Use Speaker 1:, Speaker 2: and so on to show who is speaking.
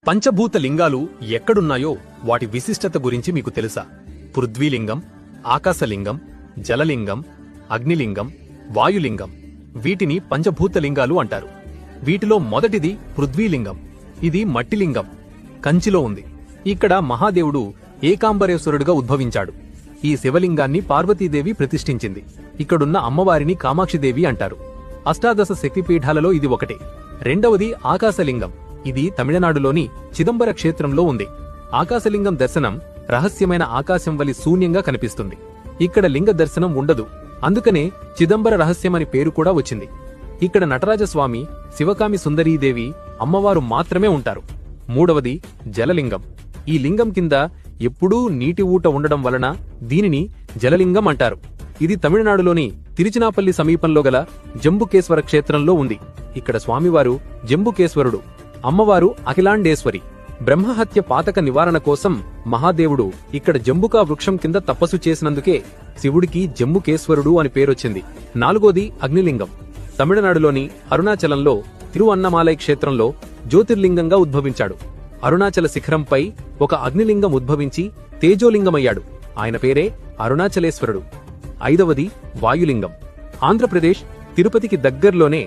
Speaker 1: పంచభూత లింగాలు ఎక్కడున్నాయో వాటి విశిష్టత గురించి మీకు తెలుసా? పృథ్వీలింగం, ఆకాశలింగం, జలలింగం, అగ్నిలింగం, వాయులింగం, వీటిని పంచభూత లింగాలు అంటారు. వీటిలో మొదటిది పృథ్వీలింగం. ఇది మట్టిలింగం, కంచిలో ఉంది. ఇక్కడ మహాదేవుడు ఏకాంబరేశ్వరుడుగా ఉద్భవించాడు. ఈ శివలింగాన్ని పార్వతీదేవి ప్రతిష్ఠించింది. ఇక్కడున్న అమ్మవారిని కామాక్షిదేవి అంటారు. అష్టాదశ శక్తిపీఠాలలో ఇది ఒకటే. రెండవది ఆకాశలింగం. ఇది తమిళనాడులోని చిదంబర క్షేత్రంలో ఉంది. ఆకాశలింగం దర్శనం రహస్యమైన ఆకాశం వలి శూన్యంగా కనిపిస్తుంది. ఇక్కడ లింగ దర్శనం ఉండదు. అందుకనే చిదంబర రహస్యమని పేరు కూడా వచ్చింది. ఇక్కడ నటరాజస్వామి, శివకామి సుందరీదేవి అమ్మవారు మాత్రమే ఉంటారు. మూడవది జలలింగం. ఈ లింగం కింద ఎప్పుడూ నీటి ఊట ఉండడం వలన దీనిని జలలింగం అంటారు. ఇది తమిళనాడులోని తిరుచినాపల్లి సమీపంలో గల జంబుకేశ్వర క్షేత్రంలో ఉంది. ఇక్కడ స్వామివారు జంబుకేశ్వరుడు, అమ్మవారు అఖిలాండేశ్వరి. బ్రహ్మహత్య పాతక నివారణ కోసం మహాదేవుడు ఇక్కడ జంబుకా వృక్షం కింద తపస్సు చేసినందుకే శివుడికి జంబుకేశ్వరుడు అని పేరొచ్చింది. నాలుగోది అగ్నిలింగం. తమిళనాడులోని అరుణాచలంలో తిరువన్నమాలై క్షేత్రంలో జ్యోతిర్లింగంగా ఉద్భవించాడు. అరుణాచల శిఖరంపై ఒక అగ్నిలింగం ఉద్భవించి తేజోలింగమయ్యాడు. ఆయన పేరే అరుణాచలేశ్వరుడు. ఐదవది వాయులింగం. ఆంధ్రప్రదేశ్ తిరుపతికి దగ్గర్లోనే